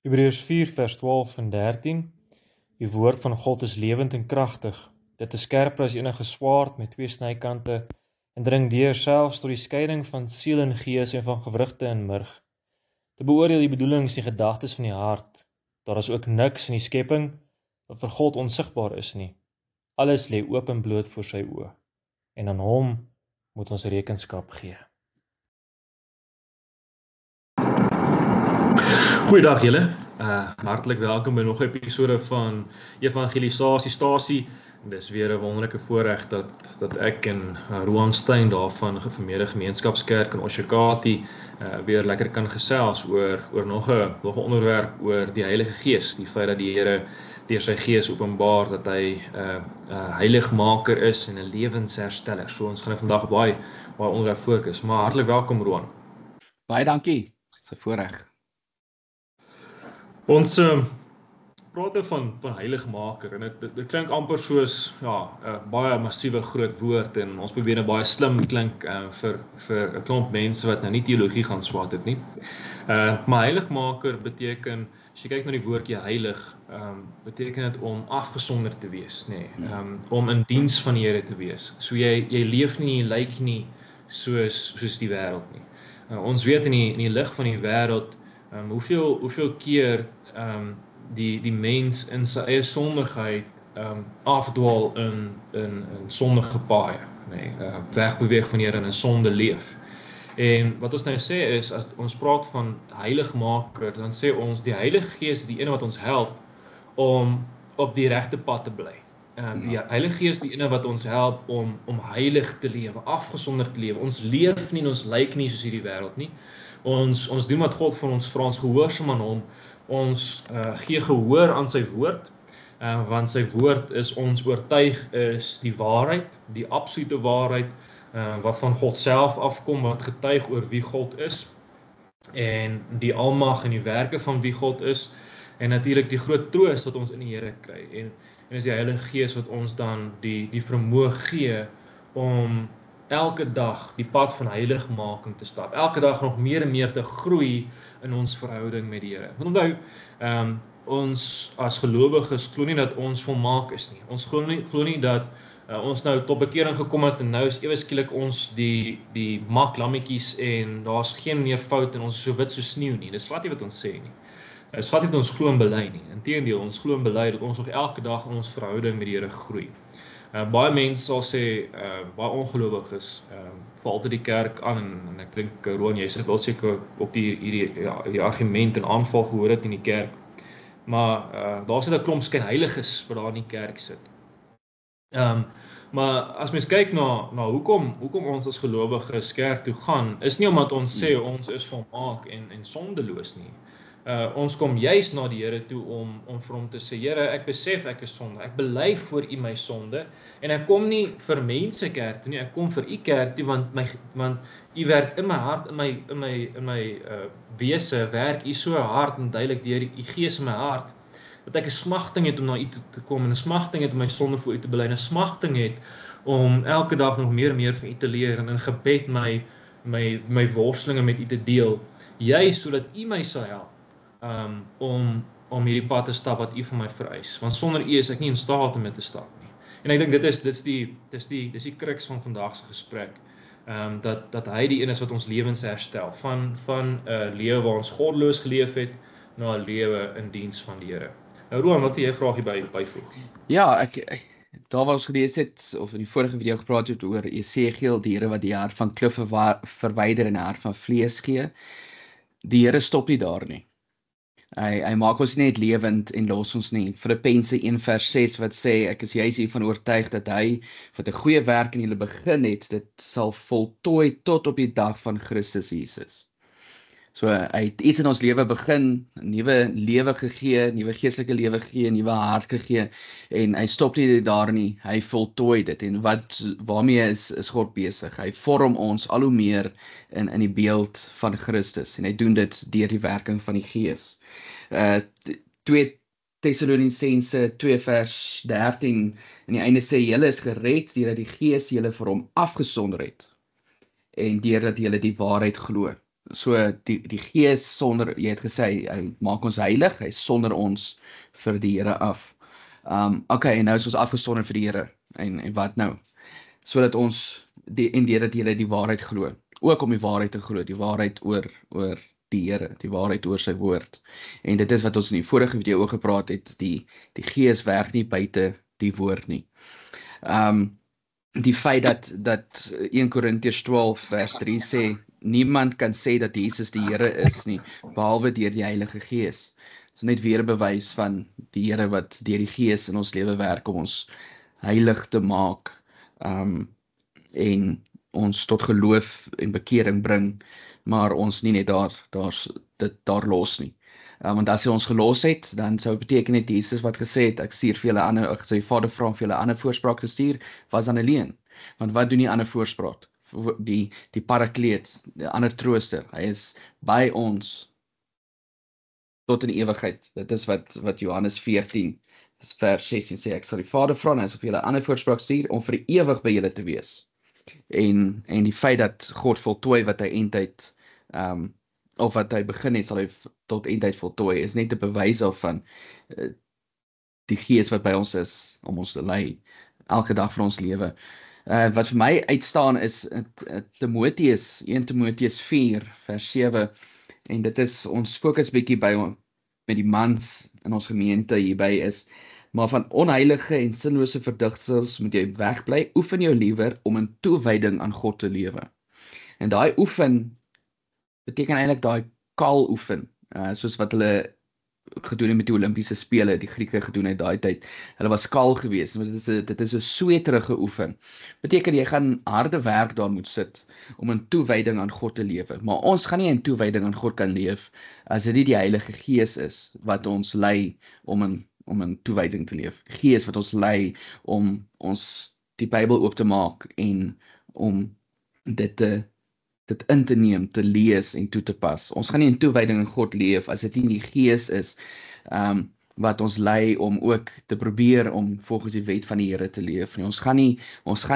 Hebreërs 4 vers 12 en 13. Die woord van God is lewend en kragtig. Dit is skerper as enige swaard met 2 snykante en dring deur selfs tot die skeiding van siel en gees en van gewrigte en murg. Te beoordeel die bedoelings en gedagtes van die hart. Daar is ook niks in die skepping wat vir God onsigbaar is nie. Alles lê oop en bloot voor sy oë. En aan hom moet ons rekenskap gee. Goeiedag julle. Hartlik welkom by nog 'n episode van Evangelisasiestasie. Dis weer 'n wonderlike voorreg dat ek en Roan Steyn daar van Gereformeerde Gemeenskapskerk in Oshakati weer lekker kan gesels oor nog 'n onderwerp oor die Heilige Gees, die feit dat die Here deur sy Gees openbaar dat hy 'n heiligmaker is en 'n lewenshersteller. So ons gaan vandag baie onderwerp fokus. Maar hartlik welkom Roan. Baie dankie. Dis 'n voorreg. Ons praat van heiligmaker en dit klink amper soos 'n baie massiewe groot woord en ons probeer nou baie slim klink vir 'n klomp mense wat nou nie teologie gaan swaat het nie. Maar heiligmaker beteken, as jy kyk na die woordjie heilig, beteken dit om afgesonder te wees, om in diens van die Here te wees. So jy leef nie, jy lyk nie soos die wêreld nie. Ons weet in die lig van die wêreld hoeveel keer die mens in sy eie sondigheid afdwaal in sondige paaie, wegbeweeg van die Here en in sonde leef. En wat ons nou sê is, as ons praat van heiligmaker, dan sê ons die Heilige Gees is die ene wat ons help om op die regte pad te bly. Die Heilige Gees is die ene wat ons help om heilig te lewe, afgesonder te lewe. Ons leef nie en ons lyk nie soos hierdie wêreld nie. Ons doen wat God van ons vra, ons gehoorsaam aan hom. Ons gee gehoor aan sy woord, want sy woord is ons oortuig is die waarheid, die absolute waarheid, wat van God self afkom, wat getuig oor wie God is, en die almag en die werke van wie God is, en natuurlik die groot troos wat ons in die Here kry, en is die Heilige Gees wat ons dan die vermoë gee om elke dag die pad van heiligmaking te stap, elke dag nog meer en meer te groei in ons verhouding met die Here. Want onthou, ons as gelowiges glo nie dat ons volmaak is nie. Ons glo nie dat ons nou tot bekering gekom het en nou is ewe skielik ons die maklammetjies en daar's geen meer fout en ons is so wit so sneeu nie. Dis glad nie wat ons sê nie. Dis glad nie wat ons glo en bely nie. Inteendeel, ons glo en bely dat ons nog elke dag in ons verhouding met die Here groei. Baie mense sal sê, baie ongelowiges, val altyd die kerk aan, en ek dink, Roan, jy sit wel seker op die argument en aanval gehoor het in die kerk, maar daar sit 'n klomp skynheiliges wat daar in die kerk sit. Maar as mens kyk na hoekom ons as gelowiges kerk toe gaan, is nie omdat ons sê ons is volmaak en sondeloos nie. Ons kom juis na die Here toe om vir hom te sê, Here, ek besef ek is sonde, ek bely voor U my sonde, en ek kom nie vir mense kerk toe nie, ek kom vir U kerk toe, want U werk in my hart, in my wese, werk U so hard en duidelik deur U Gees in my hart, dat ek 'n smagting het om na U toe te kom, en 'n smagting het om my sonde voor U te bely, en 'n smagting het om elke dag nog meer en meer van U te leer, en in gebed my worstelinge met U te deel, juis sodat U my sal help, om hierdie pad te stap wat U van my vereis, want sonder U is ek nie in staat om dit te stap nie. En ek dink dis die kruks van vandag se gesprek, dat hy die een is wat ons lewens herstel, van 'n lewe waar ons goddeloos geleef het, na 'n lewe in diens van die Here. Nou Roan, wat wil jy graag hier byvoeg? Ja, ek daar waar ons gelees het, of in die vorige video gepraat het oor Esegiel, die Here wat die hart van kliffe verwyder en 'n hart van vlees gee. Die Here stop nie daar nie. Hy maak ons net lewend en los ons nie. Filippense 1 vers 6 wat sê, ek is juis hiervan oortuig dat hy wat 'n goeie werk in julle begin het, dit sal voltooi tot op die dag van Christus Jesus. So hy het iets in ons lewe begin, 'n nuwe lewe gegee, nuwe geestelike lewe gegee, 'n nuwe hart gegee, en hy stop nie daar nie, hy voltooi dit. En waarmee is God besig? Hy vorm ons al hoe meer in die beeld van Christus, en hy doen dit deur die werking van die Gees. 2 Tessalonisense 2 vers 13, en die einde sê, julle is gered deurdat die Gees julle vir hom afgesonder het, en deurdat julle die waarheid glo. So die Gees sonder, jy het gesê, hy maak ons heilig, hy is sonder ons vir die Here af. Okay, en nou is ons afgesonder vir die Here. En wat nou? Sodat ons en deurdat jy die waarheid glo. Ook om die waarheid te glo, die waarheid oor die Here, die waarheid oor sy woord. En dit is wat ons in die vorige video ook gepraat het, die Gees werk nie buite die woord nie. Die feit dat 1 Korintiërs 12 vers 3 sê, niemand kan sê dat Jesus die Here is nie, behalwe deur die Heilige Gees. Dit is net weer 'n bewys van die Here wat deur die Gees in ons lewe werk om ons heilig te maak, en ons tot geloof en bekering bring, maar ons nie net daar los nie. Want as hy ons gelos het, dan sou beteken net Jesus wat gesê het, ek stuur vir julle ander, sy Vader vra vir julle ander voorspraak te stuur, was dan 'n leuen. Want wat doen die ander voorspraak? Die Parakleet, die ander trooster, hy is by ons tot in ewigheid. Dit is wat Johannes 14 vers 16 sê, ek sal die Vader vra en hy sal vir julle ander voorspraak stuur om vir ewig by julle te wees. En die feit dat God voltooi wat hy eintyd of wat hy begin het, sal hy tot eindtyd voltooi, is net 'n bewys daarvan die Gees wat by ons is, om ons te lei, elke dag van ons lewe. Wat vir my uitstaan is Timoteus, 1 Timoteus 4 vers 7, en dit is, ons fokus bietjie met die mans in ons gemeente hierby is, maar van onheilige en sinlose verdigsels moet jy wegbly, oefen jou liewer om in toewyding aan God te lewe. En daai oefen beteken eintlik daai kaal oefen, soos wat hulle gedoen het met die Olimpiese spele, die Grieke gedoen het daai tyd. Hulle was kaal geweest, maar dit is 'n sweterige oefen. Beteken jy gaan harde werk daar moet sit om in toewyding aan God te lewe. Maar ons gaan nie in toewyding aan God kan leef as dit nie die Heilige Gees is wat ons lei om in toewyding te leef. Gees wat ons lei om ons die Bybel oop te maak en om dit in te neem, te lees en toe te pas. Ons gaan nie in toewyding aan God leef as dit nie die Gees is wat ons lei om ook te probeer om volgens die wet van die Here te leef. En ons gaan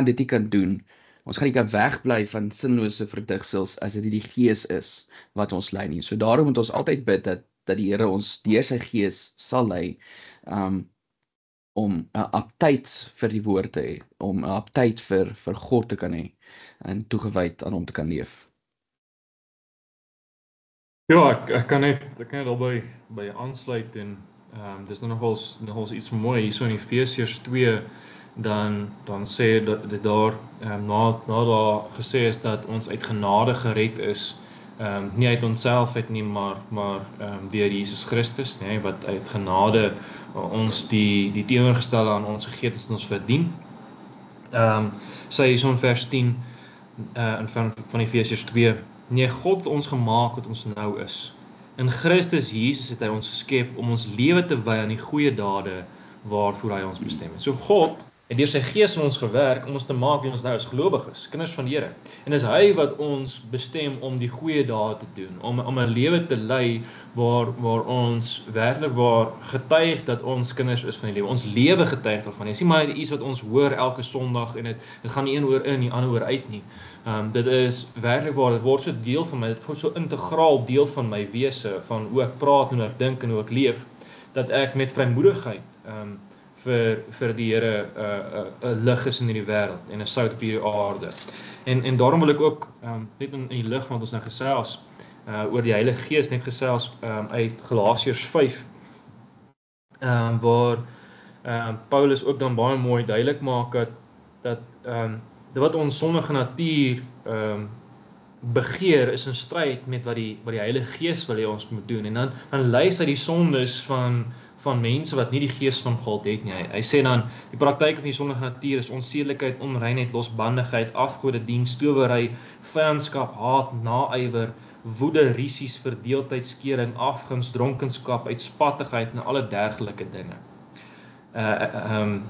dit nie kan doen. Ons gaan nie kan wegbly van sinlose verdigsels as dit nie die Gees is wat ons lei nie. So daarom moet ons altyd bid dat die Here ons deur sy Gees sal lei om 'n aptyd vir die woord te hê, om 'n aptyd vir God te kan hê en toegewyd aan hom te kan leef. Ja, ek kan net albei by aansluit en dis nogals iets mooi hierso in Efesiërs 2 dan sê dit daar na daar gesê is dat ons uit genade gered is, nie uit onsself uit nie, maar deur Jesus Christus, nee, wat uit genade ons die teenoorgestelde aan ons gegee het as ons verdien. Sê hierso in vers 10 van Efesiërs 2, nee, God het ons gemaak wat ons nou is. In Christus Jesus het hy ons geskep om ons lewe te wy aan die goeie dade waarvoor hy ons bestem het. So God het deur sy Gees in ons gewerk om ons te maak wie ons nou is, gelowiges, kinders van die Here. En is hy wat ons bestem om die goeie dade te doen, om 'n lewe te lei waar ons werklik waar getuig dat ons kinders is van die lewe. Ons lewe getuig daarvan. Dit is nie maar iets wat ons hoor elke Sondag en dit gaan nie een oor in, die ander oor uit nie. Dit is werklik waar, dit word so deel van my, dit word so integraal deel van my wese, van hoe ek praat en hoe ek dink en hoe ek leef, dat ek met vrymoedigheid vir die Here 'n lig is in hierdie wêreld en 'n sout op hierdie aarde. En daarom wil ek ook net in die lig wat ons nou gesels oor die Heilige Gees net gesels uit Galasiërs 5 waar Paulus ook dan baie mooi duidelik maak dat wat ons sondige natuur begeer is in stryd met wat die Heilige Gees wil hê ons moet doen. En dan lys hy die sondes van mense wat nie die Gees van God het nie. Hy sê dan, die praktyke van die sondige natuur is onsedelikheid, onreinheid, losbandigheid, afgodediens, towery, vyandskap, haat, naaiwer, woede, riesies, verdeeldheid, skering, afguns, dronkenskap, uitspattigheid en alle dergelike dinge.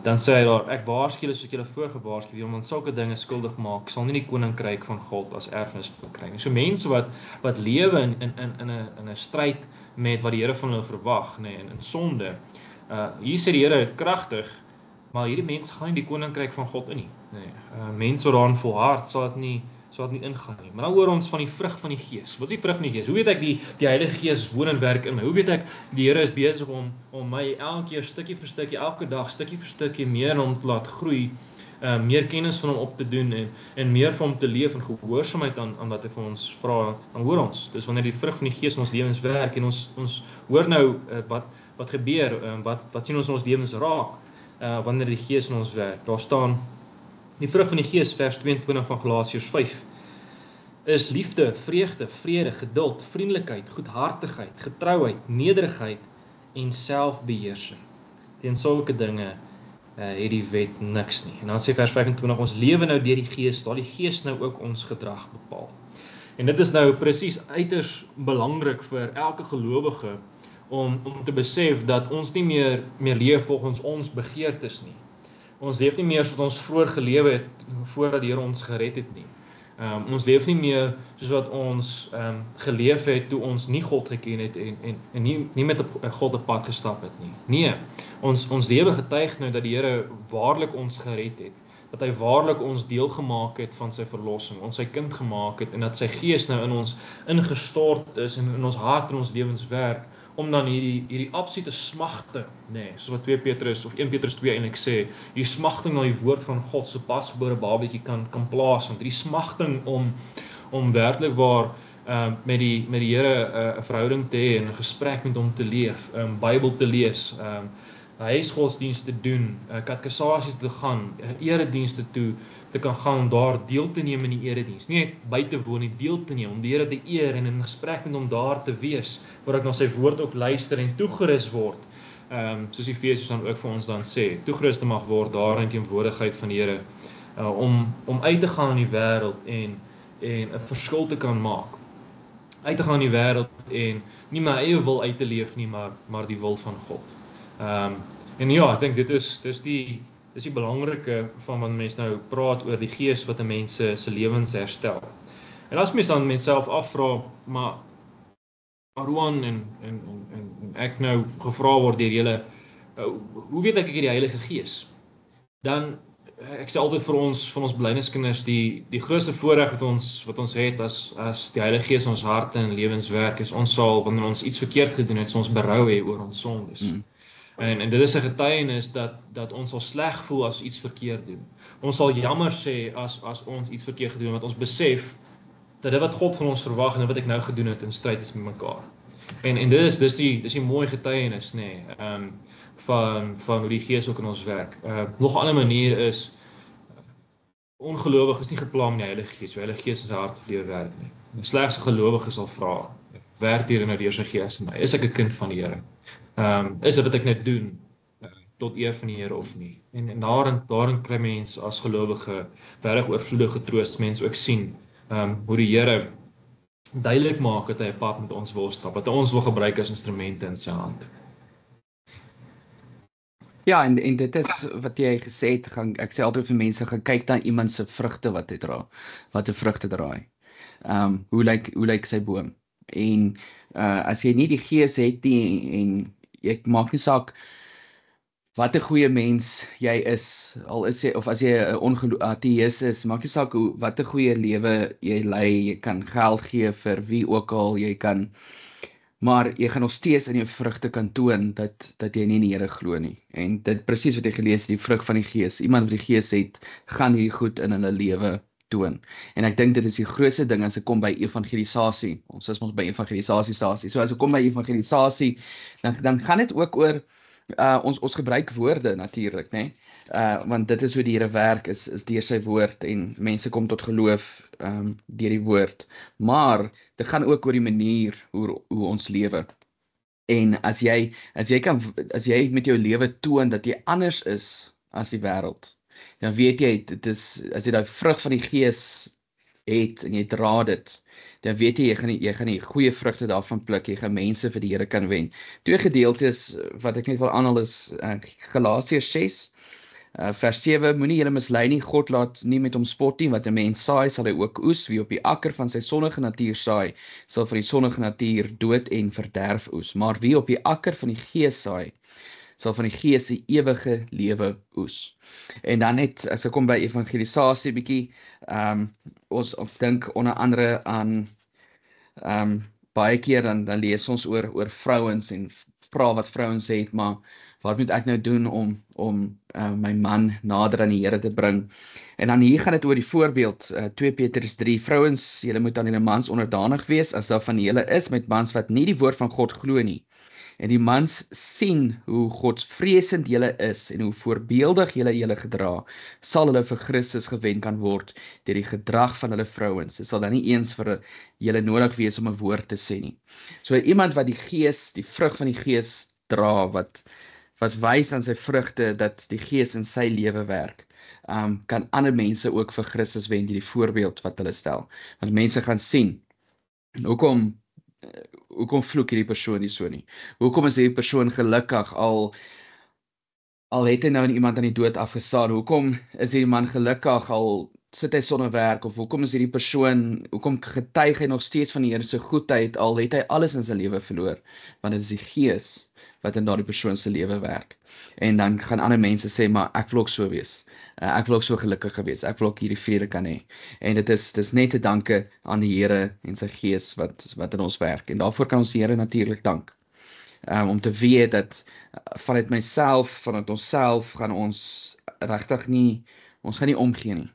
Dan sê hy daar, ek waarsku julle soos ek julle voorgewaarsku het, om aan sulke dinge skuldig maak, sal nie die koninkryk van God as erfenis kry nie. So mense wat lewe in 'n stryd met wat die Here van hulle verwag, nee, in sonde. Hier sê die Here kragtig, maar hierdie mense gaan nie die koninkryk van God in nie. Nee, mense wat daarin volhard sal dit nie so wat nie ingaan nie. Maar dan hoor ons van die vrug van die Gees. Wat is die vrug van die Gees? Hoe weet ek die Heilige Gees woon en werk in my? Hoe weet ek die Here is besig om my elke keer stukkie vir stukkie, elke dag stukkie vir stukkie meer om te laat groei, meer kennis van hom op te doen en meer van hom te leef en gehoorsaamheid aan wat hy vir ons vra, dan hoor ons. Dis wanneer die vrug van die Gees in ons lewens werk en ons hoor nou wat gebeur, wat sien ons in ons lewens raak, wanneer die Gees in ons werk. Daar staan die vrug van die Gees, vers 22 van Galasiërs 5, is liefde, vreugde, vrede, geduld, vriendelikheid, goedhartigheid, getrouheid, nederigheid en selfbeheersing. Teen sulke dinge het die wet niks nie. En dan sê vers 25, ons lewe nou deur die Gees, laat die Gees nou ook ons gedrag bepaal. En dit is nou presies uiters belangrik vir elke gelowige om te besef dat ons nie meer leef volgens ons begeertes nie. Ons leef nie meer soos ons vroeër gelewe het voordat die Here ons gered het nie. Ons leef nie meer soos wat ons geleef het toe ons nie God geken het en nie met God op pad gestap het nie. Nee, ons lewe getuig nou dat die Here waarlik ons gered het, dat hy waarlik ons deel gemaak het van sy verlossing, ons sy kind gemaak het en dat sy Gees nou in ons ingestort is en in ons hart en ons lewens werk, om dan hierdie absolute smagting, soos wat 2 Petrus of 1 Petrus 2 eintlik sê, die smagting na die woord van God so pasgebore babatjie kan plaas, want die smagting om werklik waar met die Here 'n verhouding te hê en 'n gesprek met hom te leef, Bybel te lees, huisgodsdienst te doen, katekisasies te gaan, eredienste toe te kan gaan om daar deel te neem in die eredienst, nie by te woon, nie deel te neem, om die Here te eer en in 'n gesprek met hom daar te wees, waar ek na sy woord ook luister en toegerus word, soos Efesiërs dan ook vir ons dan sê, toegerus te mag word daar in teenwoordigheid van die Here, om uit te gaan in die wêreld en 'n verskil te kan maak, uit te gaan in die wêreld en nie my eie wil uit te leef nie, maar die wil van God. En ja, ek dink dis die belangrike van wat mense nou praat oor die Gees wat 'n mens se lewens herstel. En as mens dan menself afvra, maar Roan en ek nou gevra word deur julle, hoe weet ek het die Heilige Gees? Dan ek sê altyd vir ons van ons blydenskinders, die grootste voorreg wat ons het as die Heilige Gees in ons harte en lewens werk, is ons sal wanneer ons iets verkeerd gedoen het, ons berou hê oor ons sondes. En dit is 'n getuienis dat ons sal sleg voel as iets verkeerd doen. Ons sal jammer sê as ons iets verkeerd gedoen het, want ons besef dat dit wat God van ons verwag en dit wat ek nou gedoen het in stryd is met mekaar. En dis die mooi getuienis, van hoe die Gees ook in ons werk. Nog 'n ander manier is ongelowiges nie gepla met die Heilige Gees, so Heilige Gees in sy hart vleer werk nie. Die slegste gelowige sal vra, werk hier nou deur sy Gees in my? Is ek 'n kind van die Here? Is dit wat ek net doen tot eer van die Here of nie? En daarin kry mens as gelowige regtig oorvloedige troost, mens ook sien hoe die Here duidelik maak dat hy 'n pad met ons wil stap, dat hy ons wil gebruik as instrumente in sy hand. Ja, en dit is wat jy gesê het, ek sê altyd vir mense, gaan kyk na iemand se vrugte wat hy dra, wat 'n vrugte draai. Hoe lyk sy boom? En as jy nie die Gees het nie, en jy maak nie saak wat 'n goeie mens jy is, al is jy, of as jy 'n ateïs is, maak nie saak wat 'n goeie lewe jy lei, jy kan geld gee vir wie ook al, maar jy gaan nog steeds in jou vrugte kan toon dat jy nie in die Here glo nie. En dit presies wat jy gelees het, die vrug van die Gees. Iemand wat die Gees het, gaan hierdie goed in hulle lewe toon. En ek dink dit is die grootste ding as ek kom by evangelisasie. Ons is by evangelisasiestasie. So as ek kom by evangelisasie, dan gaan dit ook oor ons gebruik woorde natuurlik, né? Want dit is hoe die Here werk, is deur sy woord, en mense kom tot geloof deur die woord. Maar dit gaan ook oor die manier hoe ons lewe. En as jy met jou lewe toon dat jy anders is as die wêreld, dan weet jy, as jy daai vrug van die Gees het en jy dra dit, dan weet jy gaan die goeie vrugte daarvan pluk, jy gaan mense vir die Here kan wen. 2 gedeeltes wat ek net wil aanhaal is Galasiërs 6, vers 7, moenie julle mislei nie, God laat nie met hom spot nie, wat 'n mens saai, sal hy ook oes, wie op die akker van sy sonnige natuur saai, sal van die sonnige natuur dood en verderf oes, maar wie op die akker van die Gees saai, sal van die Gees die ewige lewe oes. En dan net, as ek kom by evangelisasie bietjie, ons dink onder andere aan, baie keer dan lees ons oor vrouens en vra wat vrouens het, maar wat moet ek nou doen om my man nader aan die Here te bring? En dan hier gaan dit oor die voorbeeld, 2 Petrus 3, vrouens, julle moet aan julle mans onderdanig wees, as daar van julle is met mans wat nie die woord van God glo nie. En die mans sien hoe godsvreesend julle is en hoe voorbeeldig julle gedra, sal hulle vir Christus gewen kan word deur die gedrag van hulle vrouens. Dit sal dan nie eens vir julle nodig wees om 'n woord te sê nie. So iemand wat die Gees, die vrug van die Gees dra, wat wys aan sy vrugte dat die Gees in sy lewe werk, kan ander mense ook vir Christus wen deur die voorbeeld wat hulle stel. Want mense gaan sien, hoekom vloek hierdie persoon nie so nie? Hoekom is hierdie persoon gelukkig al het hy nou iemand aan die dood afgestaan? Hoekom is hierdie man gelukkig al sit hy sonder werk? Of hoekom getuig hy nog steeds van die Here se goedheid al het hy alles in sy lewe verloor? Want dit is die Gees wat in daardie persoon se lewe werk. En dan gaan ander mense sê, maar ek wil ook so wees. Ek wil ook so gelukkig wees. Ek wil ook hierdie vrede kan hê. En dit is net te danke aan die Here en sy Gees wat in ons werk. En daarvoor kan ons die Here natuurlik dank. Om te weet dat vanuit onsself gaan ons regtig nie, ons gaan nie omgee nie.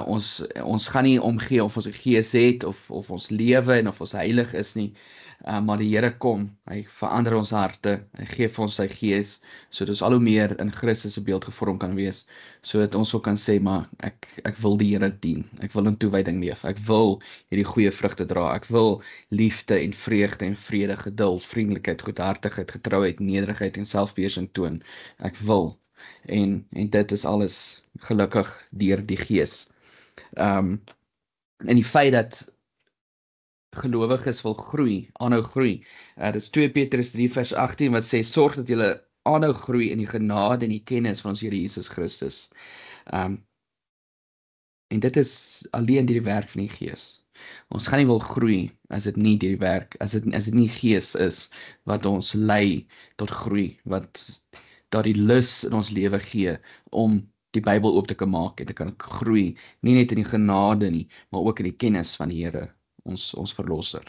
Ons gaan nie omgee of ons 'n Gees het of ons lewe en of ons heilig is nie. Maar die Here kom, hy verander ons harte, hy gee vir ons sy Gees, sodat ons al hoe meer in Christus se beeld gevorm kan wees, sodat ons ook kan sê, maar ek wil die Here dien, ek wil in toewyding leef, ek wil hierdie goeie vrugte dra, ek wil liefde en vreugde en vrede, geduld, vriendelikheid, goedhartigheid, getrouheid, nederigheid en selfbeheersing toon. Ek wil, en dit is alles gelukkig deur die Gees. En die feit dat gelowiges wil aanhou groei. Dit is 2 Petrus 3 vers 18 wat sê, sorg dat julle aanhou groei in die genade en die kennis van ons Here Jesus Christus. En dit is alleen deur die werk van die Gees. Ons gaan nie wil groei as dit nie deur die werk, as dit nie Gees is wat ons lei tot groei, wat daardie lus in ons lewe gee om die Bybel oop te kan maak en te kan groei, nie net in die genade nie, maar ook in die kennis van die Here, ons verlosser.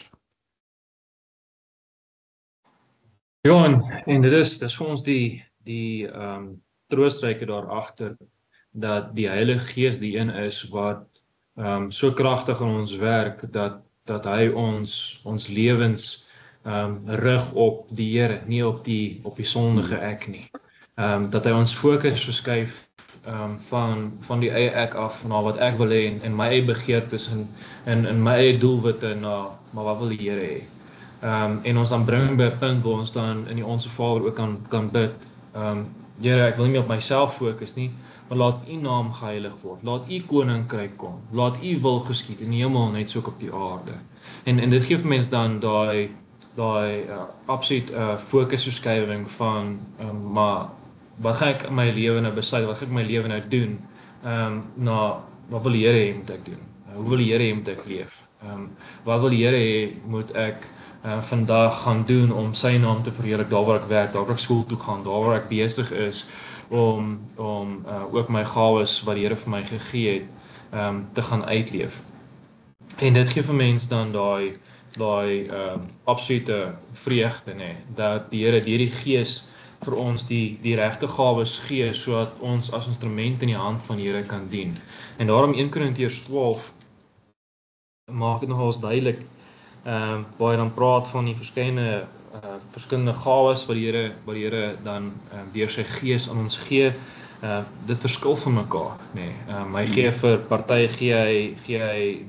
Ja, en dit is vir ons die troostryke daar agter, dat die Heilige Gees die een is wat so kragtig in ons werk, dat hy ons lewens rig op die Here, nie op die sondige ek nie. Dat hy ons fokus verskuif van die eie ek af na wat ek wil hê en my eie begeertes en my eie doelwitte na maar wat wil die Here hê. En ons dan bring by 'n punt waar ons dan in die Onse Vader ook kan bid. Here, ek wil nie op myself fokus nie, maar laat U naam geheilig word. Laat U koninkryk kom. Laat U wil geskied in die hemel net so ook op die aarde. En dit gee vir mense dan daai absoluut fokusverskywing van maar wat gaan ek in my lewe nou besluit, wat gaan ek my lewe nou doen, wat wil die Here hê moet ek doen, hoe wil die Here hê moet ek leef, wat wil die Here hê moet ek vandag gaan doen om sy naam te verheerlik, daar waar ek werk, daar waar ek skool toe gaan, daar waar ek besig is om ook my gawes wat die Here vir my gegee het te gaan uitleef. En dit gee vir mense dan daai absolute vreugde, dat die Here deur die Gees vir ons die regte gawes gee, sodat ons as instrument in die hand van die Here kan dien. En daarom 1 Korintiërs 12 maak dit nogals duidelik, waar hy dan praat van die verskillende gawes wat die Here dan deur sy Gees aan ons gee. Dit verskil van mekaar, hy gee vir party gee hy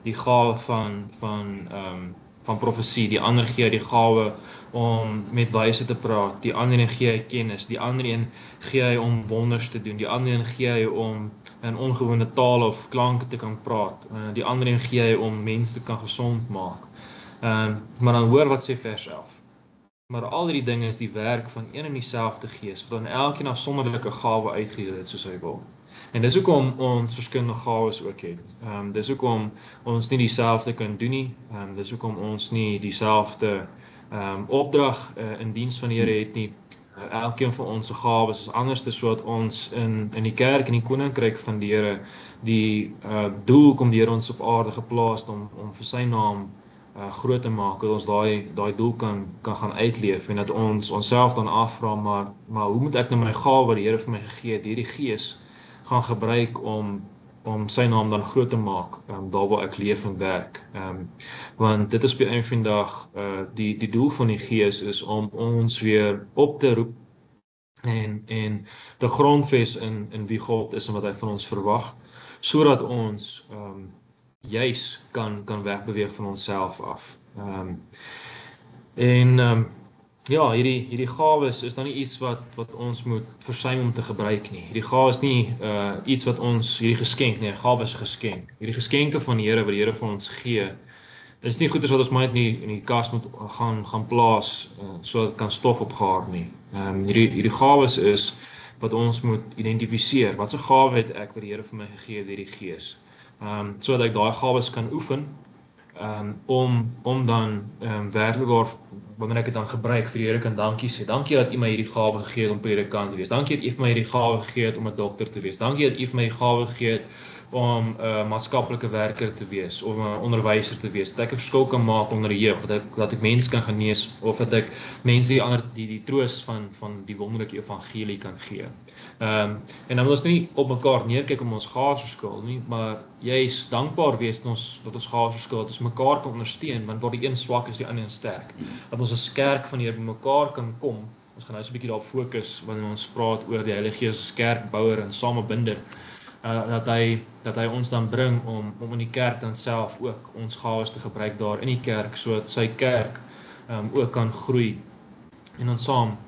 die gawe van profesie, die ander gee die gawe om met wyse te praat, die ander een gee hy kennis, die ander een gee hy om wonders te doen, die ander een gee hy om in ongewone tale of klanke te kan praat, die ander een gee hy om mense te kan gesond maak. Maar dan hoor wat sê vers 11. Maar al die dinge is die werk van een en dieselfde Gees, wat aan elkeen afsonderlike gawe uitgedeel het soos hy wil. En dis hoekom ons verskillende gawes ook het. Dis hoekom ons nie dieselfde kan doen nie. Dis hoekom ons nie dieselfde opdrag in diens van die Here het nie. Elkeen van ons se gawes is anders, sodat ons in die kerk en die koninkryk van die Here die doel kom die Here ons op aarde geplaas om vir sy naam groot te maak, dat ons daai doel kan gaan uitleef en dat ons onsself dan afvra, maar hoe moet ek nou my gawe wat die Here vir my gegee het, hierdie gees gaan gebruik om sy naam dan groot te maak, daar waar ek leef en werk. Want dit is op die einde van die dag, die doel van die gees is om ons weer op te roep en te grondves in wie God is en wat hy van ons verwag, sodat ons juis kan wegbeweeg van onsself af. Ja, hierdie gawes is dan nie iets wat ons moet versuim om te gebruik nie. Hierdie gawes is nie iets wat ons, hierdie geskenk nie, gawes is 'n geskenk. Hierdie geskenke van die Here wat die Here vir ons gee, is nie goed as wat ons maar net in die kas moet gaan plaas, sodat dit kan stof opgaar nie. Hierdie gawes is wat ons moet identifiseer. Wat 'n gawe het ek wat die Here vir my gegee het deur die Gees, sodat ek daai gawes kan oefen, om dan werklik wanneer ek dit dan gebruik vir die Here kan dankie sê. Dankie dat U my hierdie gawe gegee het om predikant te wees. Dankie dat U vir my hierdie gawe gegee het om 'n dokter te wees. Dankie dat U vir my die gawe gegee het om 'n maatskaplike werker te wees, of 'n onderwyser te wees, dat ek 'n verskil kan maak onder die jeug, dat ek mense kan genees, of dat ek mense die troos van die wonderlike evangelie kan gee. En dan moet ons nie op mekaar neerkyk om ons gawes verskil nie, maar juis dankbaar wees dat ons gawes verskil, dat ons mekaar kan ondersteun, want waar die een swak is, die ander sterk. Dat ons as kerk van die Here mekaar kan kom. Ons gaan nou so 'n bietjie daarop fokus wanneer ons praat oor die Heilige Gees as kerkbouer en samebinder. Dat hy ons dan bring om in die kerk dan self ook ons gawes te gebruik daar in die kerk, sodat sy kerk ook kan groei en ons saam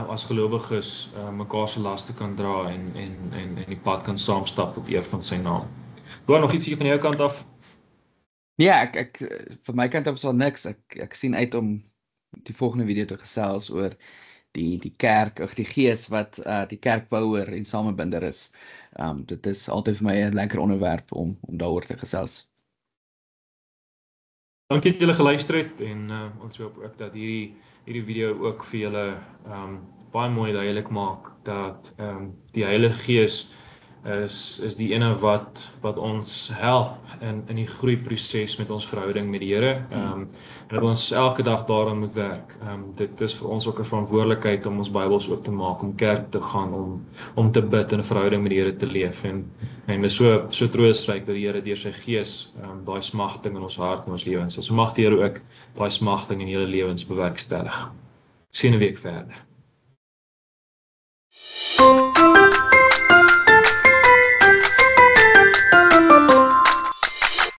as gelowiges mekaar se laste kan dra en die pad kan saamstap tot eer van sy naam. Hoor nog iets hier van jou kant af? Ja, ek van my kant af is al niks. Ek sien uit om die volgende video te gesels oor die kerk, die gees wat die kerkbouer en samebinder is. Dit is altyd vir my 'n lekker onderwerp om daaroor te gesels. Dankie dat julle geluister het en ons hoop ook dat hierdie video ook vir julle baie mooi duidelik maak dat die Heilige Gees is die ene wat ons help in die groeiproses met ons verhouding met die Here, en dat ons elke dag daaraan moet werk. Dit is vir ons ook 'n verantwoordelikheid om ons Bybels oop te maak, om kerk te gaan, om te bid en 'n verhouding met die Here te leef, en dit is so troostryk dat die Here deur sy Gees daai smagting in ons hart en ons lewens, so mag die Here ook daai smagting in julle lewens bewerkstellig. Sien 'n week verder.